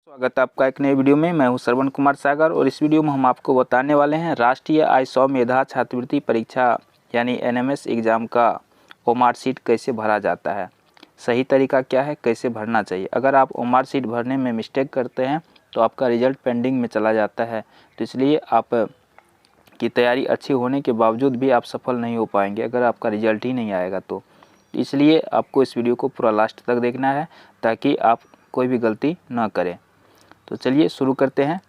स्वागत है आपका एक नए वीडियो में। मैं हूं श्रवण कुमार सागर और इस वीडियो में हम आपको बताने वाले हैं राष्ट्रीय आय 100 मेधा छात्रवृत्ति परीक्षा यानी एनएमएस एग्ज़ाम का ओमार शीट कैसे भरा जाता है, सही तरीका क्या है, कैसे भरना चाहिए। अगर आप ओमार शीट भरने में मिस्टेक करते हैं तो आपका रिजल्ट पेंडिंग में चला जाता है। तो इसलिए आप की तैयारी अच्छी होने के बावजूद भी आप सफल नहीं हो पाएंगे अगर आपका रिजल्ट ही नहीं आएगा तो इसलिए आपको इस वीडियो को पूरा लास्ट तक देखना है ताकि आप कोई भी गलती ना करें। तो चलिए शुरू करते हैं।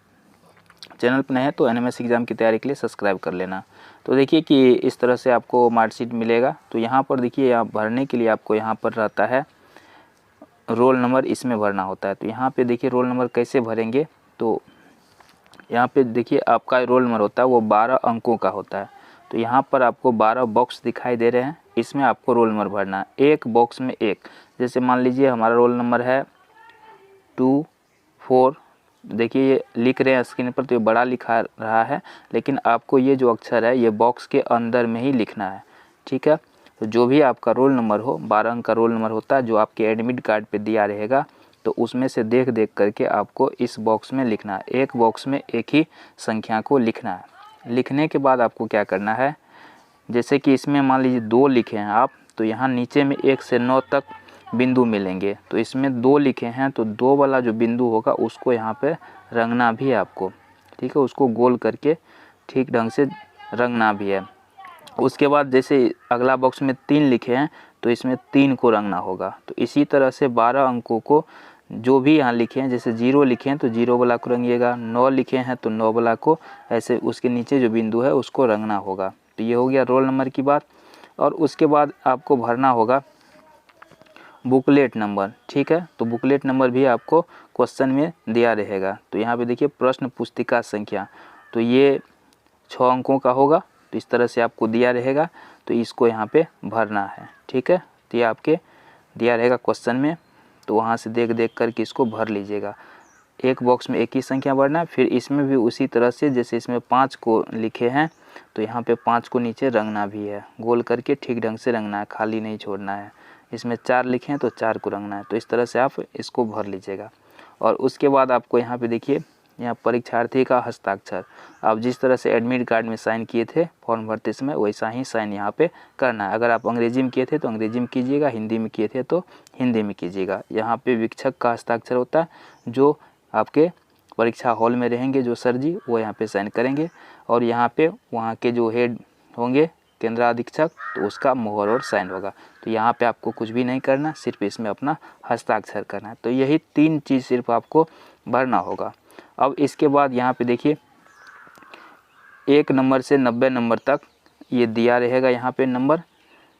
चैनल पर नए हैं तो एनएमएस एग्ज़ाम की तैयारी के लिए सब्सक्राइब कर लेना। तो देखिए कि इस तरह से आपको मार्कशीट मिलेगा। तो यहाँ पर देखिए, यहाँ भरने के लिए आपको यहाँ पर रहता है रोल नंबर, इसमें भरना होता है। तो यहाँ पे देखिए रोल नंबर कैसे भरेंगे। तो यहाँ पे देखिए आपका रोल नंबर होता है वो 12 अंकों का होता है। तो यहाँ पर आपको 12 बॉक्स दिखाई दे रहे हैं, इसमें आपको रोल नंबर भरना है। एक बॉक्स में एक, जैसे मान लीजिए हमारा रोल नंबर है 24। देखिए ये लिख रहे हैं स्क्रीन पर तो ये बड़ा लिखा रहा है, लेकिन आपको ये जो अक्षर है ये बॉक्स के अंदर में ही लिखना है, ठीक है। तो जो भी आपका रोल नंबर हो, 12 अंक का रोल नंबर होता है जो आपके एडमिट कार्ड पे दिया रहेगा, तो उसमें से देख देख करके आपको इस बॉक्स में लिखना है। एक बॉक्स में एक ही संख्या को लिखना है। लिखने के बाद आपको क्या करना है, जैसे कि इसमें मान लीजिए 2 लिखे हैं आप, तो यहाँ नीचे में 1 से 9 तक बिंदु मिलेंगे। तो इसमें 2 लिखे हैं तो 2 वाला जो बिंदु होगा उसको यहाँ पे रंगना भी है आपको, ठीक है। उसको गोल करके ठीक ढंग से रंगना भी है। उसके बाद जैसे अगला बॉक्स में 3 लिखे हैं तो इसमें 3 को रंगना होगा। तो इसी तरह से 12 अंकों को जो भी यहाँ लिखे हैं, जैसे 0 लिखे हैं तो 0 वाला को रंगिएगा, 9 लिखे हैं तो 9 वाला को, ऐसे उसके नीचे जो बिंदु है उसको रंगना होगा। तो ये हो गया रोल नंबर की बात। और उसके बाद आपको भरना होगा बुकलेट नंबर, ठीक है। तो बुकलेट नंबर भी आपको क्वेश्चन में दिया रहेगा। तो यहाँ पे देखिए प्रश्न पुस्तिका संख्या, तो ये 6 अंकों का होगा। तो इस तरह से आपको दिया रहेगा, तो इसको यहाँ पे भरना है, ठीक है। तो ये आपके दिया रहेगा क्वेश्चन में, तो वहाँ से देख देख करके इसको भर लीजिएगा। एक बॉक्स में एक ही संख्या भरना है। फिर इसमें भी उसी तरह से, जैसे इसमें 5 को लिखे हैं तो यहाँ पे 5 को नीचे रंगना भी है, गोल करके ठीक ढंग से रंगना है, खाली नहीं छोड़ना है। इसमें 4 लिखे हैं तो 4 को रंगना है। तो इस तरह से आप इसको भर लीजिएगा। और उसके बाद आपको यहाँ पे देखिए, यहाँ परीक्षार्थी का हस्ताक्षर, आप जिस तरह से एडमिट कार्ड में साइन किए थे फॉर्म भरते समय वैसा ही साइन यहाँ पे करना है। अगर आप अंग्रेजी में किए थे तो अंग्रेजी में कीजिएगा, हिंदी में किए थे तो हिंदी में कीजिएगा। यहाँ पे वीक्षक का हस्ताक्षर होता है, जो आपके परीक्षा हॉल में रहेंगे जो सर जी, वो यहाँ पे साइन करेंगे। और यहाँ पे वहाँ के जो हेड होंगे केंद्र अधीक्षक, तो उसका मोहर और साइन होगा। तो यहाँ पे आपको कुछ भी नहीं करना, सिर्फ इसमें अपना हस्ताक्षर करना है। तो यही 3 चीज़ सिर्फ आपको भरना होगा। अब इसके बाद यहाँ पे देखिए 1 नंबर से 90 नंबर तक ये दिया रहेगा। यहाँ पे नंबर,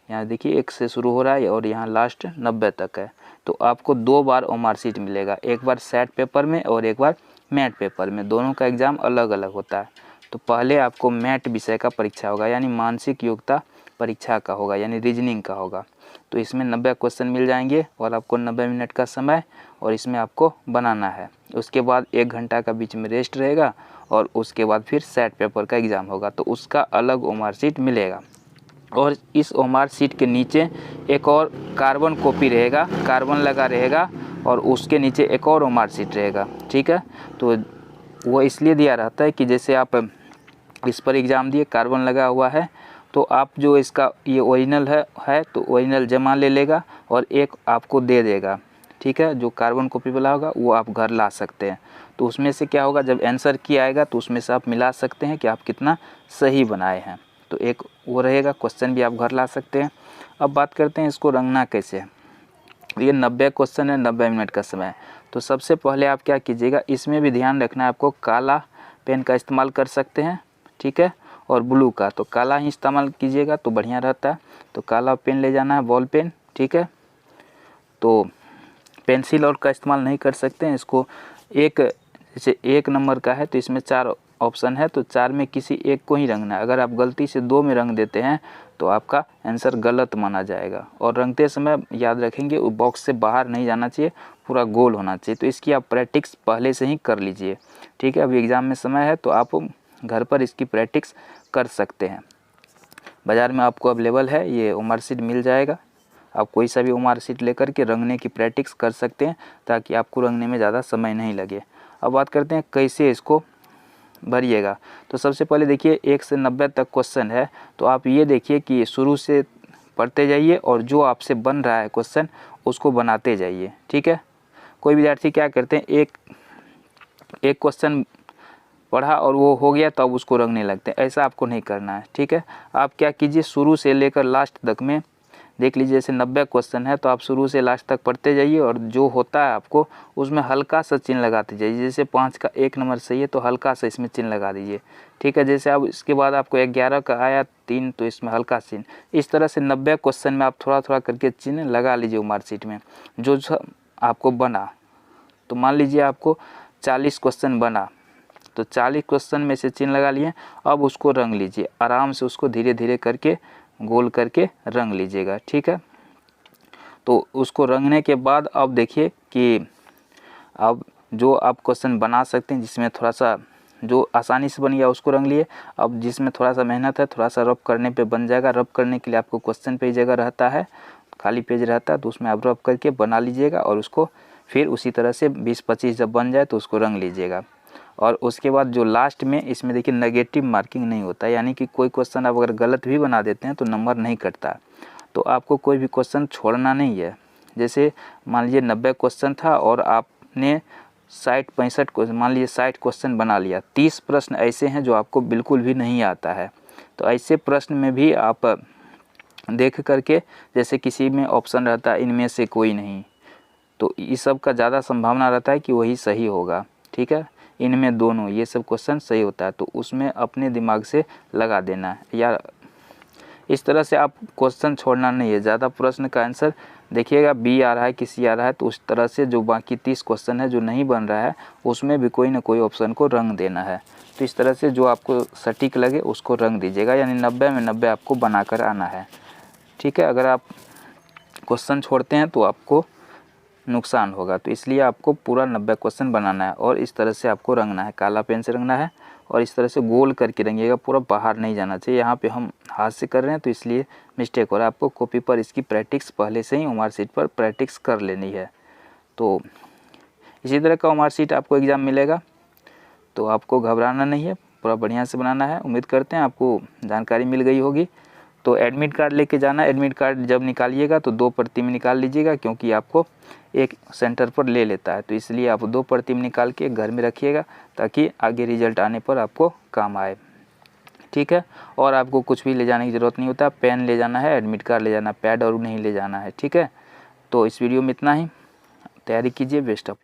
यहाँ देखिए 1 से शुरू हो रहा है और यहाँ लास्ट 90 तक है। तो आपको 2 बार ओमार शीट मिलेगा, एक बार सेट पेपर में और एक बार मैट पेपर में। दोनों का एग्ज़ाम अलग अलग होता है। तो पहले आपको मैट विषय का परीक्षा होगा, यानी मानसिक योग्यता परीक्षा का होगा, यानी रीजनिंग का होगा। तो इसमें 90 क्वेश्चन मिल जाएंगे और आपको 90 मिनट का समय और इसमें आपको बनाना है। उसके बाद 1 घंटा का बीच में रेस्ट रहेगा और उसके बाद फिर सेट पेपर का एग्ज़ाम होगा, तो उसका अलग ओमार शीट मिलेगा। और इस ओमार शीट के नीचे एक और कार्बन कॉपी रहेगा, कार्बन लगा रहेगा, और उसके नीचे एक और ओमार शीट रहेगा, ठीक है। तो वो इसलिए दिया रहता है कि जैसे आप इस पर एग्ज़ाम दिए, कार्बन लगा हुआ है, तो आप जो इसका ये ओरिजिनल है तो ओरिजिनल जमा ले लेगा और एक आपको दे देगा, ठीक है। जो कार्बन कॉपी वाला होगा वो आप घर ला सकते हैं। तो उसमें से क्या होगा, जब आंसर की आएगा तो उसमें से आप मिला सकते हैं कि आप कितना सही बनाए हैं। तो एक वो रहेगा, क्वेश्चन भी आप घर ला सकते हैं। अब बात करते हैं इसको रंगना कैसे है। ये 90 क्वेश्चन है, 90 मिनट का समय है। तो सबसे पहले आप क्या कीजिएगा, इसमें भी ध्यान रखना है आपको, काला पेन का इस्तेमाल कर सकते हैं, ठीक है, और ब्लू का। तो काला ही इस्तेमाल कीजिएगा तो बढ़िया रहता है। तो काला पेन ले जाना है, बॉल पेन, ठीक है। तो पेंसिल और का इस्तेमाल नहीं कर सकते हैं इसको। जैसे 1 नंबर का है तो इसमें 4 ऑप्शन है, तो 4 में किसी एक को ही रंगना है। अगर आप गलती से 2 में रंग देते हैं तो आपका आंसर गलत माना जाएगा। और रंगते समय याद रखेंगे वो बॉक्स से बाहर नहीं जाना चाहिए, पूरा गोल होना चाहिए। तो इसकी आप प्रैक्टिस पहले से ही कर लीजिए, ठीक है। अभी एग्ज़ाम में समय है तो आप घर पर इसकी प्रैक्टिस कर सकते हैं। बाज़ार में आपको अवेलेबल है, ये ओमार शीट मिल जाएगा। आप कोई सा भी मार्कशीट लेकर के रंगने की प्रैक्टिस कर सकते हैं ताकि आपको रंगने में ज़्यादा समय नहीं लगे। अब बात करते हैं कैसे इसको भरिएगा। तो सबसे पहले देखिए 1 से 90 तक क्वेश्चन है, तो आप ये देखिए कि शुरू से पढ़ते जाइए और जो आपसे बन रहा है क्वेश्चन उसको बनाते जाइए। ठीक है, कोई विद्यार्थी क्या करते हैं, एक क्वेश्चन पढ़ा और वो हो गया तो अब उसको रंगने लगते हैं, ऐसा आपको नहीं करना है। ठीक है, आप क्या कीजिए, शुरू से लेकर लास्ट तक में देख लीजिए, जैसे 90 क्वेश्चन है तो आप शुरू से लास्ट तक पढ़ते जाइए और जो होता है आपको उसमें हल्का सा चिन्ह लगाते जाइए। जैसे 5 का 1 नंबर सही है तो हल्का सा इसमें चिन्ह लगा दीजिए। ठीक है, जैसे अब इसके बाद आपको 11 का आया 3 तो इसमें हल्का चिन्ह। इस तरह से 90 क्वेश्चन में आप थोड़ा थोड़ा करके चिन्ह लगा लीजिए मार्कशीट में जो आपको बना। तो मान लीजिए आपको 40 क्वेश्चन बना तो 40 क्वेश्चन में से चिन्ह लगा लिए। अब उसको रंग लीजिए, आराम से उसको धीरे धीरे करके गोल करके रंग लीजिएगा। ठीक है, तो उसको रंगने के बाद अब देखिए कि अब जो आप क्वेश्चन बना सकते हैं जिसमें थोड़ा सा जो आसानी से बन गया उसको रंग लिए। अब जिसमें थोड़ा सा मेहनत है, थोड़ा सा रब करने पे बन जाएगा। रब करने के लिए आपको क्वेश्चन पे जगह रहता है, खाली पेज रहता है, तो उसमें आप रब करके बना लीजिएगा और उसको फिर उसी तरह से 20-25 जब बन जाए तो उसको रंग लीजिएगा। और उसके बाद जो लास्ट में इसमें देखिए नेगेटिव मार्किंग नहीं होता, यानी कि कोई क्वेश्चन आप अगर गलत भी बना देते हैं तो नंबर नहीं कटता। तो आपको कोई भी क्वेश्चन छोड़ना नहीं है। जैसे मान लीजिए 90 क्वेश्चन था और आपने 60-65 क्वेश्चन, मान लीजिए 60 क्वेश्चन बना लिया। 30 प्रश्न ऐसे हैं जो आपको बिल्कुल भी नहीं आता है, तो ऐसे प्रश्न में भी आप देख करके, जैसे किसी में ऑप्शन रहता है इनमें से कोई नहीं, तो इस सब का ज़्यादा संभावना रहता है कि वही सही होगा। ठीक है, इनमें दोनों ये सब क्वेश्चन सही होता है, तो उसमें अपने दिमाग से लगा देना है। या इस तरह से आप क्वेश्चन छोड़ना नहीं है। ज़्यादा प्रश्न का आंसर देखिएगा बी आ रहा है कि सी आ रहा है, तो उस तरह से जो बाकी 30 क्वेश्चन है जो नहीं बन रहा है उसमें भी कोई ना कोई ऑप्शन को रंग देना है। तो इस तरह से जो आपको सटीक लगे उसको रंग दीजिएगा, यानी 90 में 90 आपको बना कर आना है। ठीक है, अगर आप क्वेश्चन छोड़ते हैं तो आपको नुकसान होगा, तो इसलिए आपको पूरा 90 क्वेश्चन बनाना है और इस तरह से आपको रंगना है। काला पेन से रंगना है और इस तरह से गोल करके रंगिएगा, पूरा बाहर नहीं जाना चाहिए। यहाँ पे हम हाथ से कर रहे हैं तो इसलिए मिस्टेक हो रहा है। आपको कॉपी पर इसकी प्रैक्टिस पहले से ही मार्कशीट पर प्रैक्टिस कर लेनी है। तो इसी तरह का मार्कशीट आपको एग्ज़ाम मिलेगा, तो आपको घबराना नहीं है, पूरा बढ़िया से बनाना है। उम्मीद करते हैं आपको जानकारी मिल गई होगी। तो एडमिट कार्ड लेके जाना। एडमिट कार्ड जब निकालिएगा तो 2 प्रति में निकाल लीजिएगा, क्योंकि आपको एक सेंटर पर ले लेता है, तो इसलिए आप 2 प्रति में निकाल के घर में रखिएगा ताकि आगे रिजल्ट आने पर आपको काम आए। ठीक है, और आपको कुछ भी ले जाने की ज़रूरत नहीं होता। पेन ले जाना है, एडमिट कार्ड ले जाना, पैड और नहीं ले जाना है। ठीक है, तो इस वीडियो में इतना ही। तैयारी कीजिए, बेस्ट ऑफ।